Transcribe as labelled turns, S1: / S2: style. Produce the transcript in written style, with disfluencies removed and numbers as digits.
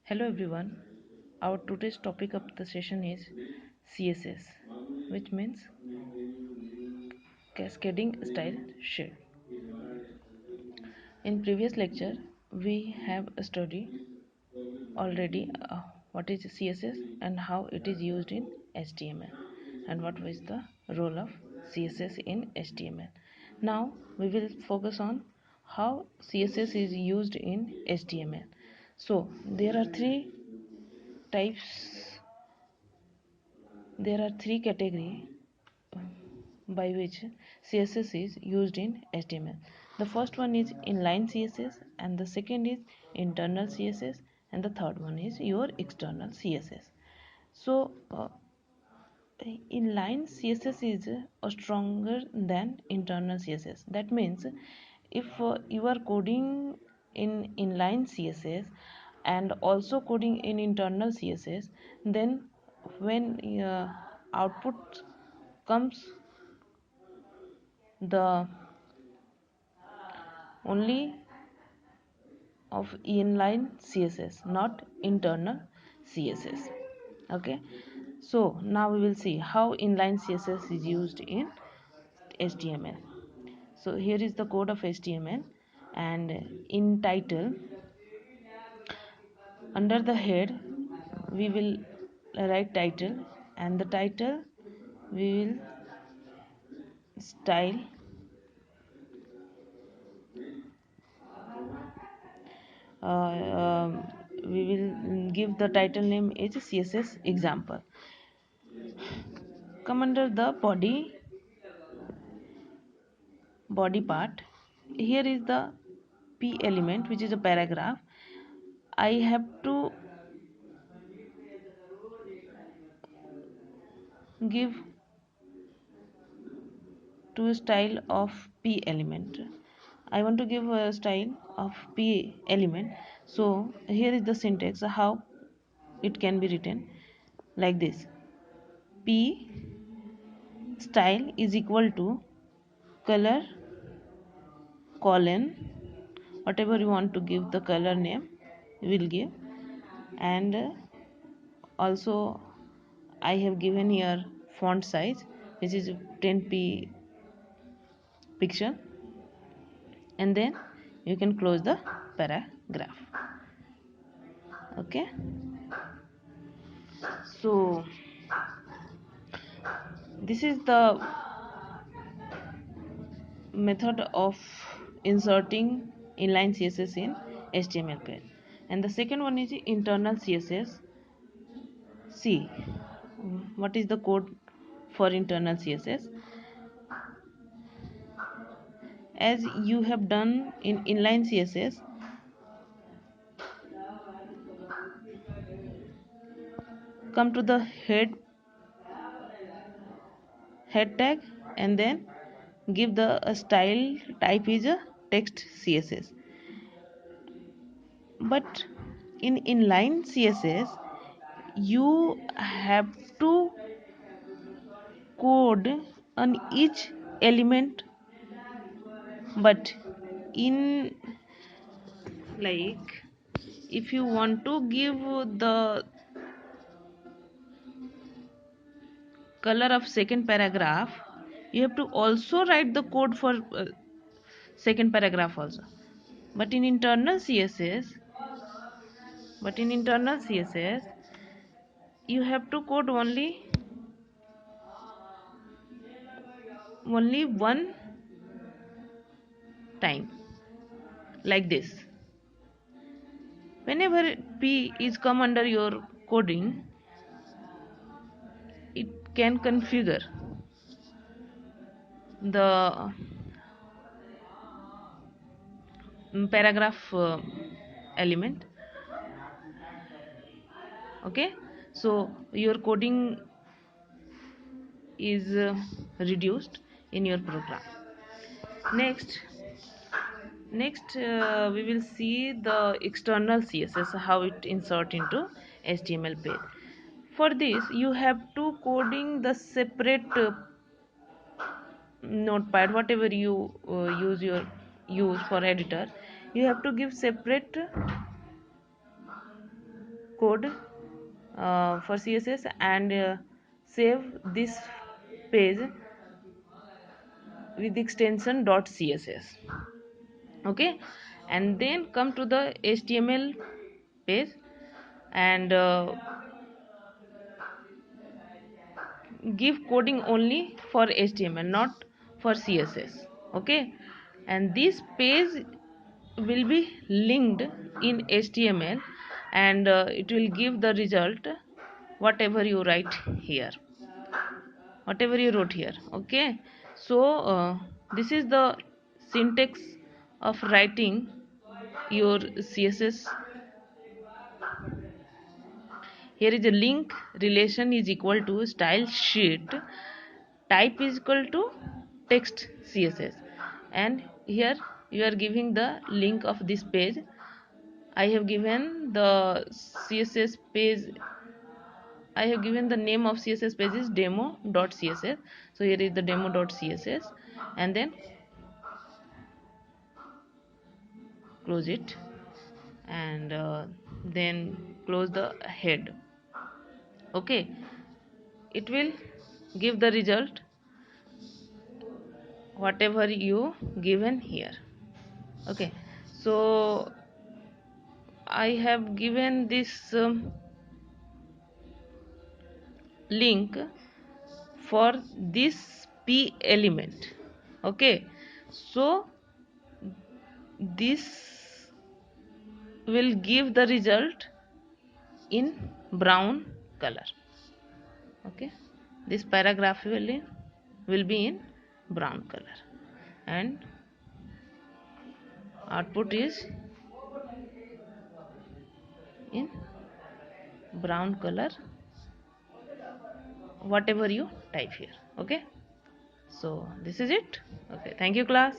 S1: Hello everyone. Our today's topic of the session is CSS, which means Cascading Style Sheet. In previous lecture, we have studied already what is CSS and how it is used in HTML and what was the role of CSS in HTML. Now we will focus on how CSS is used in HTML. So types there are three categories by which CSS is used in HTML. The first one is inline CSS, and the second is internal CSS, and the third one is your external CSS. So, inline CSS is stronger than internal CSS. That means if you are coding in inline CSS and also coding in internal CSS, then when output comes, the only of inline CSS, not internal CSS. Okay, so now we will see how inline CSS is used in HTML. So here is the code of HTML, and in title, under the head, we will write title, and the title we will style, we will give the title name is CSS example. Come under the body part. Here is the P element, which is a paragraph. I have to give to a style of P element. I want to give a style of P element. So here is the syntax how it can be written like this: P style is equal to color colon, whatever you want to give the color name you will give, and also I have given here font size, which is 10 pixel, and then you can close the paragraph. Okay, so this is the method of inserting inline CSS in HTML page. And the second one is internal CSS. See what is the code for internal CSS. As you have done in inline CSS, come to the head tag, and then give the style type is a text CSS. But in inline CSS, you have to code on each element, but in, like, if you want to give the color of second paragraph, you have to also write the code for second paragraph also. But in internal css you have to code only one time, like this. Whenever P is come under your coding, it can configure the paragraph element. Okay, so your coding is reduced in your program. Next we will see the external CSS, how it insert into HTML page. For this you have to coding the separate notepad, whatever you use for editor. You have to give separate code for CSS and save this page with extension .css. Okay, and then come to the HTML page and give coding only for HTML, not for CSS. Okay, and this page will be linked in HTML and it will give the result whatever you write here, whatever you wrote here. Okay, so this is the syntax of writing your CSS. Here is a link relation is equal to style sheet type is equal to text CSS, and here you are giving the link of this page. I have given the CSS page, I have given the name of CSS page is demo.css. So here is the demo.css and then close it and then close the head. Okay, it will give the result whatever you given here. Okay, so I have given this link for this p element. Okay, so this will give the result in brown color. Okay, this paragraph will be in brown color and output is in brown color whatever you type here. Okay, so this is it. Okay, thank you class.